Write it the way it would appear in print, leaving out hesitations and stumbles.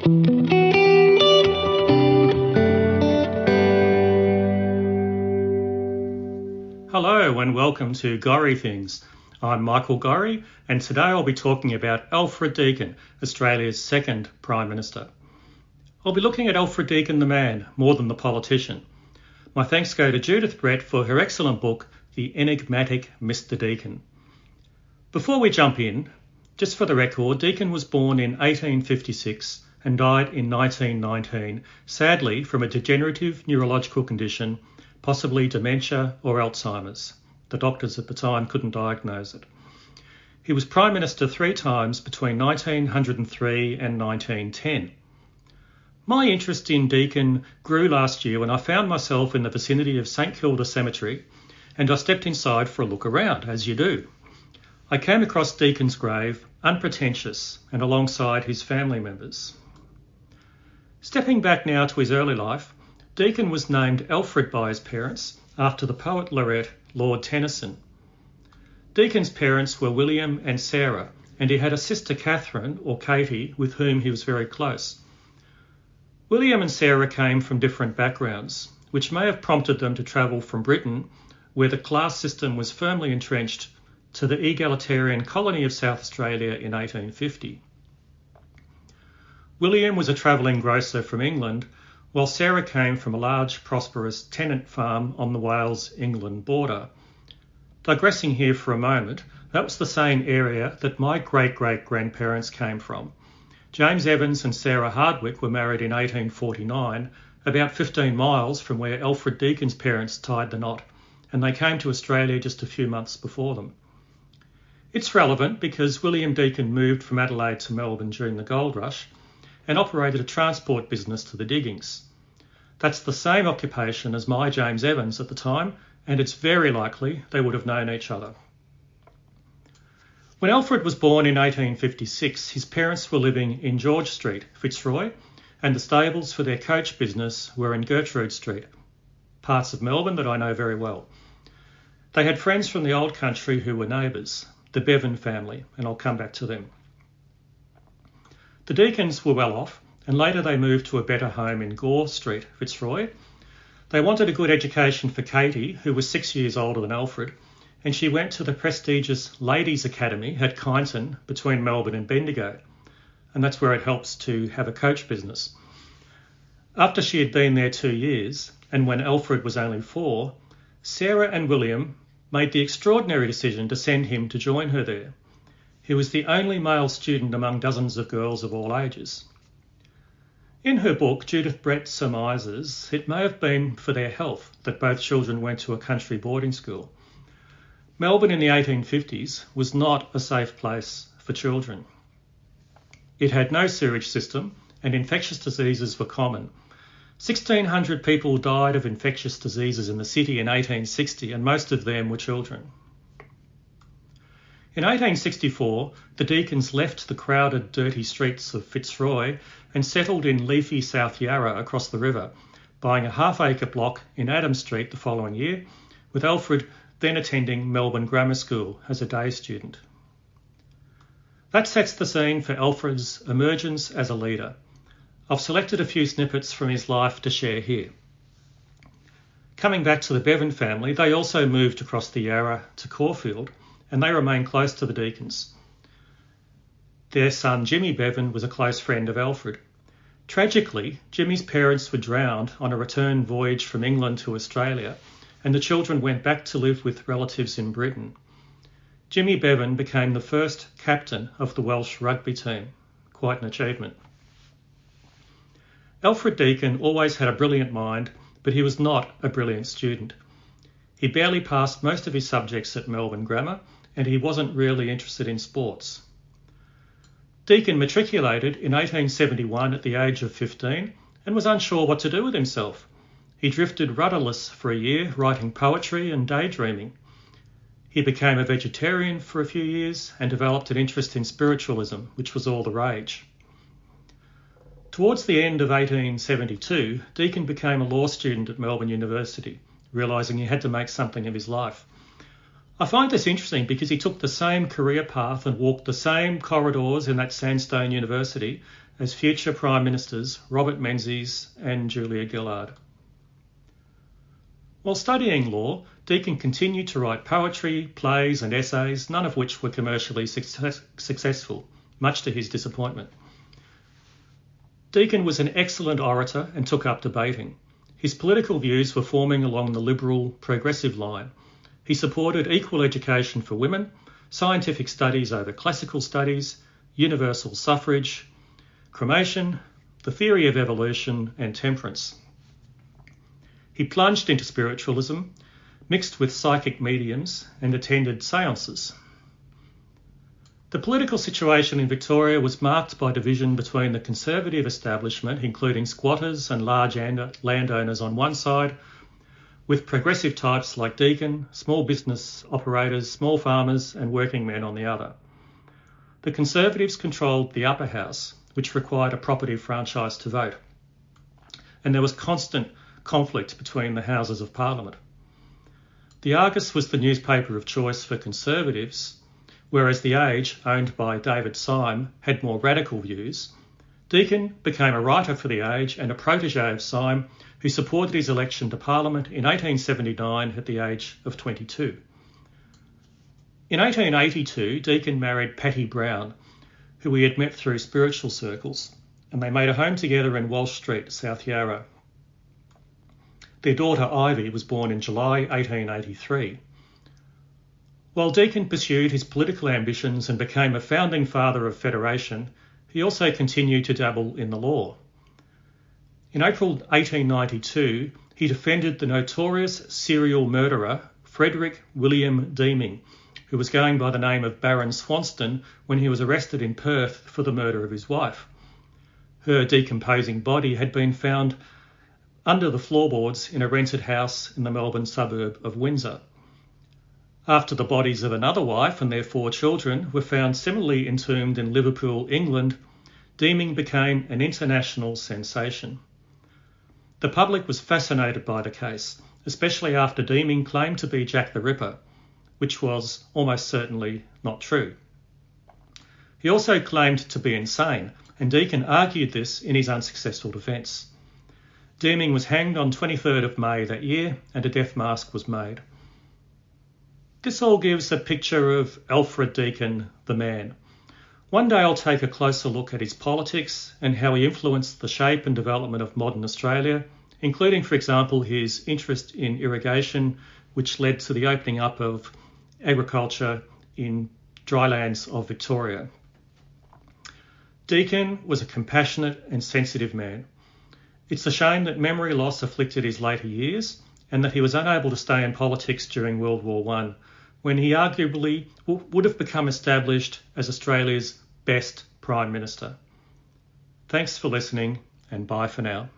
Hello and welcome to Gorrie Things. I'm Michael Gorrie and today I'll be talking about Alfred Deakin, Australia's second Prime Minister. I'll be looking at Alfred Deakin the man more than the politician. My thanks go to Judith Brett for her excellent book, The Enigmatic Mr Deakin. Before we jump in, just for the record, Deakin was born in 1856 and died in 1919, sadly from a degenerative neurological condition, possibly dementia or Alzheimer's. The doctors at the time couldn't diagnose it. He was Prime Minister 3 times between 1903 and 1910. My interest in Deakin grew last year when I found myself in the vicinity of St Kilda Cemetery and I stepped inside for a look around, as you do. I came across Deakin's grave, unpretentious and alongside his family members. Stepping back now to his early life, Deakin was named Alfred by his parents after the poet laureate Lord Tennyson. Deakin's parents were William and Sarah, and he had a sister Catherine, or Katie, with whom he was very close. William and Sarah came from different backgrounds, which may have prompted them to travel from Britain, where the class system was firmly entrenched, to the egalitarian colony of South Australia in 1850. William was a travelling grocer from England, while Sarah came from a large, prosperous tenant farm on the Wales-England border. Digressing here for a moment, that was the same area that my great-great-grandparents came from. James Evans and Sarah Hardwick were married in 1849, about 15 miles from where Alfred Deakin's parents tied the knot, and they came to Australia just a few months before them. It's relevant because William Deakin moved from Adelaide to Melbourne during the gold rush and operated a transport business to the diggings. That's the same occupation as my James Evans at the time, and it's very likely they would have known each other. When Alfred was born in 1856, his parents were living in George Street, Fitzroy, and the stables for their coach business were in Gertrude Street, parts of Melbourne that I know very well. They had friends from the old country who were neighbours, the Bevan family, and I'll come back to them. The Deakins were well off, and later they moved to a better home in Gore Street, Fitzroy. They wanted a good education for Katie, who was 6 years older than Alfred, and she went to the prestigious Ladies' Academy at Kyneton between Melbourne and Bendigo, and that's where it helps to have a coach business. After she had been there 2 years, and when Alfred was only 4, Sarah and William made the extraordinary decision to send him to join her there. He was the only male student among dozens of girls of all ages. In her book, Judith Brett surmises it may have been for their health that both children went to a country boarding school. Melbourne in the 1850s was not a safe place for children. It had no sewage system and infectious diseases were common. 1,600 people died of infectious diseases in the city in 1860 and most of them were children. In 1864, the Deakins left the crowded, dirty streets of Fitzroy and settled in leafy South Yarra across the river, buying a half-acre block in Adams Street the following year, with Alfred then attending Melbourne Grammar School as a day student. That sets the scene for Alfred's emergence as a leader. I've selected a few snippets from his life to share here. Coming back to the Bevan family, they also moved across the Yarra to Caulfield, and they remained close to the Deakins. Their son Jimmy Bevan was a close friend of Alfred. Tragically, Jimmy's parents were drowned on a return voyage from England to Australia, and the children went back to live with relatives in Britain. Jimmy Bevan became the first captain of the Welsh rugby team. Quite an achievement. Alfred Deakin always had a brilliant mind, but he was not a brilliant student. He barely passed most of his subjects at Melbourne Grammar, and he wasn't really interested in sports. Deakin matriculated in 1871 at the age of 15 and was unsure what to do with himself. He drifted rudderless for a year, writing poetry and daydreaming. He became a vegetarian for a few years and developed an interest in spiritualism, which was all the rage. Towards the end of 1872, Deakin became a law student at Melbourne University, realising he had to make something of his life. I find this interesting because he took the same career path and walked the same corridors in that sandstone university as future Prime Ministers Robert Menzies and Julia Gillard. While studying law, Deakin continued to write poetry, plays and essays, none of which were commercially successful, much to his disappointment. Deakin was an excellent orator and took up debating. His political views were forming along the liberal progressive line. He supported equal education for women, scientific studies over classical studies, universal suffrage, cremation, the theory of evolution and temperance. He plunged into spiritualism, mixed with psychic mediums and attended seances. The political situation in Victoria was marked by division between the conservative establishment, including squatters and large landowners on one side, with progressive types like Deakin, small business operators, small farmers and working men on the other. The Conservatives controlled the upper house, which required a property franchise to vote, and there was constant conflict between the Houses of Parliament. The Argus was the newspaper of choice for Conservatives, whereas The Age, owned by David Syme, had more radical views. Deakin became a writer for The Age and a protégé of Syme, who supported his election to Parliament in 1879 at the age of 22. In 1882, Deakin married Patty Brown, who he had met through spiritual circles, and they made a home together in Walsh Street, South Yarra. Their daughter Ivy was born in July 1883. While Deakin pursued his political ambitions and became a founding father of Federation, he also continued to dabble in the law. In April 1892, he defended the notorious serial murderer Frederick William Deeming, who was going by the name of Baron Swanston when he was arrested in Perth for the murder of his wife. Her decomposing body had been found under the floorboards in a rented house in the Melbourne suburb of Windsor. After the bodies of another wife and their 4 children were found similarly entombed in Liverpool, England, Deeming became an international sensation. The public was fascinated by the case, especially after Deeming claimed to be Jack the Ripper, which was almost certainly not true. He also claimed to be insane, and Deakin argued this in his unsuccessful defence. Deeming was hanged on 23rd of May that year, and a death mask was made. This all gives a picture of Alfred Deakin, the man. One day I'll take a closer look at his politics and how he influenced the shape and development of modern Australia, including, for example, his interest in irrigation, which led to the opening up of agriculture in drylands of Victoria. Deakin was a compassionate and sensitive man. It's a shame that memory loss afflicted his later years and that he was unable to stay in politics during World War I, when he arguably would have become established as Australia's best Prime Minister. Thanks for listening, and bye for now.